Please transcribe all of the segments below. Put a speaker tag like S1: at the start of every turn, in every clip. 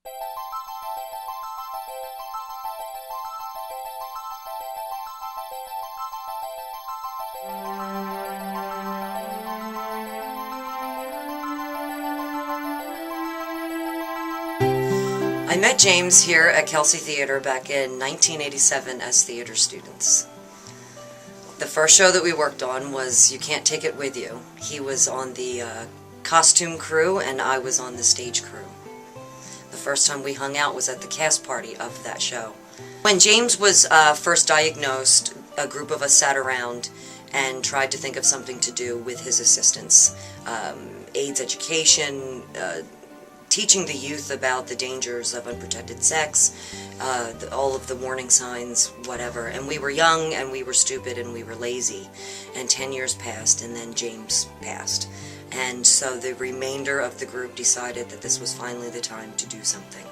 S1: I met James here at Kelsey Theater back in 1987 as theater students. The first show that we worked on was You Can't Take It With You. He was on the costume crew and I was on the stage crew. The first time we hung out was at the cast party of that show. When James was first diagnosed, a group of us sat around and tried to think of something to do with his assistance. AIDS education, teaching the youth about the dangers of unprotected sex, all of the warning signs, whatever. And we were young, and we were stupid, and we were lazy. And 10 years passed, and then James passed. And so the remainder of the group decided that this was finally the time to do something.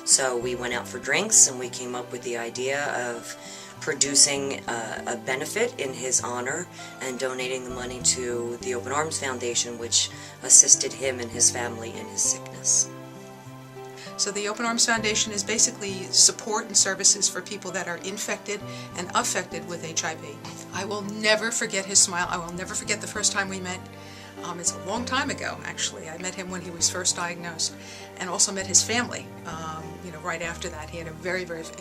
S1: So we went out for drinks, and we came up with the idea of producing a benefit in his honor and donating the money to the Open Arms Foundation, which assisted him and his family in his sickness.
S2: So the Open Arms Foundation is basically support and services for people that are infected and affected with HIV. I will never forget his smile. I will never forget the first time we met. It's a long time ago, actually. I met him when he was first diagnosed, and also met his family. Right after that, he had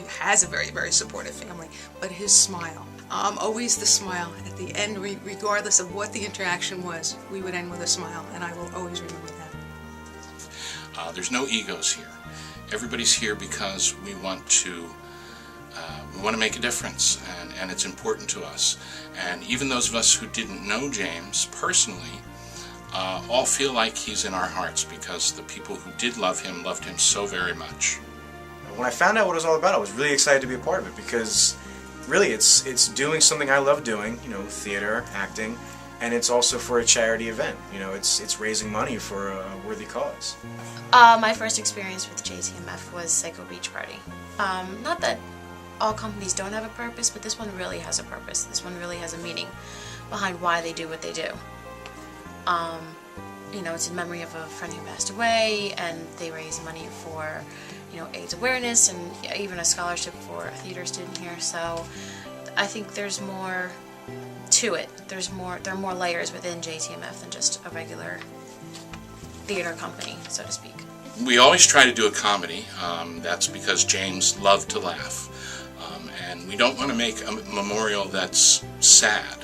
S2: has a very supportive family. But his smile, always the smile at the end, regardless of what the interaction was, we would end with a smile, and I will always remember that.
S3: There's no egos here. Everybody's here because we want to make a difference, and it's important to us. And even those of us who didn't know James personally all feel like he's in our hearts because the people who did love him loved him so very much.
S4: When I found out what it was all about, I was really excited to be a part of it because really it's doing something I love doing, theater, acting, and it's also for a charity event. It's raising money for a worthy cause.
S5: My first experience with JTMF was Psycho Beach Party. Not that all companies don't have a purpose, but this one really has a purpose. This one really has a meaning behind why they do what they do. It's in memory of a friend who passed away, and they raise money for, AIDS awareness and even a scholarship for a theater student here. So I think there's more to it. There are more layers within JTMF than just a regular theater company, so to speak.
S3: We always try to do a comedy. That's because James loved to laugh. And we don't want to make a memorial that's sad.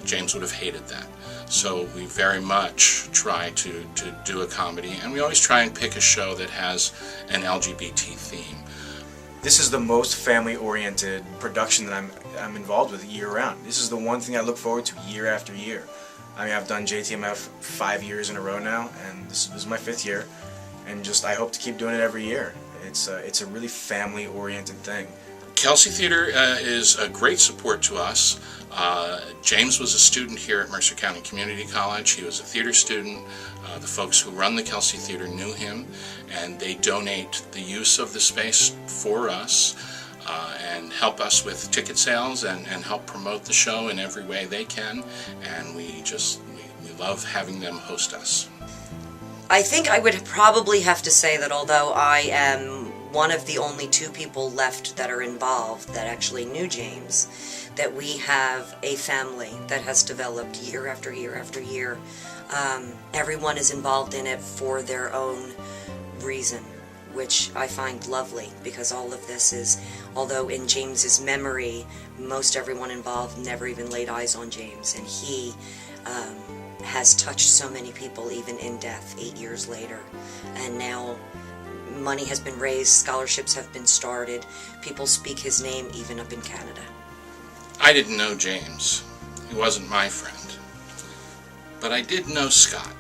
S3: James would have hated that. So we very much try to do a comedy, and we always try and pick a show that has an LGBT theme.
S4: This is the most family-oriented production that I'm involved with year-round. This is the one thing I look forward to year after year. I've done JTMF 5 years in a row now, and this is my 5th year, and I hope to keep doing it every year. It's a really family-oriented thing.
S3: Kelsey Theater is a great support to us. James was a student here at Mercer County Community College. He was a theater student. The folks who run the Kelsey Theater knew him, and they donate the use of the space for us and help us with ticket sales and help promote the show in every way they can. And we love having them host us.
S1: I think I would probably have to say that although I am one of the only 2 people left that are involved that actually knew James, that we have a family that has developed year after year after year. Everyone is involved in it for their own reason, which I find lovely, because all of this is, although in James's memory, most everyone involved never even laid eyes on James, and he has touched so many people even in death 8 years later. And now money has been raised, scholarships have been started, people speak his name even up in Canada.
S3: I didn't know James. He wasn't my friend. But I did know Scott.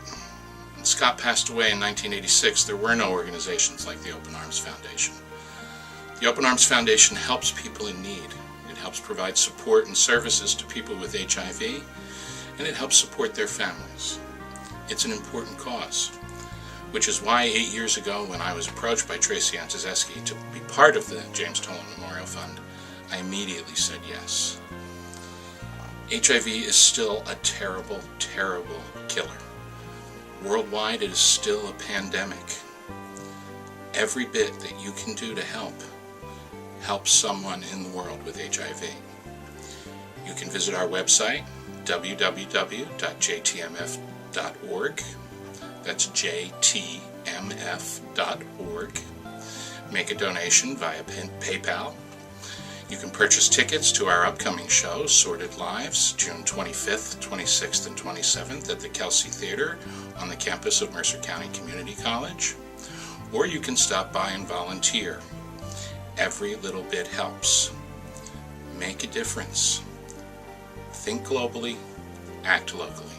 S3: When Scott passed away in 1986, there were no organizations like the Open Arms Foundation. The Open Arms Foundation helps people in need. It helps provide support and services to people with HIV, and it helps support their families. It's an important cause, which is why 8 years ago, when I was approached by Tracy Antozeski to be part of the James Tolin Memorial Fund, I immediately said yes. HIV is still a terrible, terrible killer. Worldwide, it is still a pandemic. Every bit that you can do to help someone in the world with HIV. You can visit our website, www.jtmf.org. That's jtmf.org. Make a donation via PayPal. You can purchase tickets to our upcoming show, Sordid Lives, June 25th, 26th, and 27th at the Kelsey Theater on the campus of Mercer County Community College. Or you can stop by and volunteer. Every little bit helps. Make a difference. Think globally, act locally.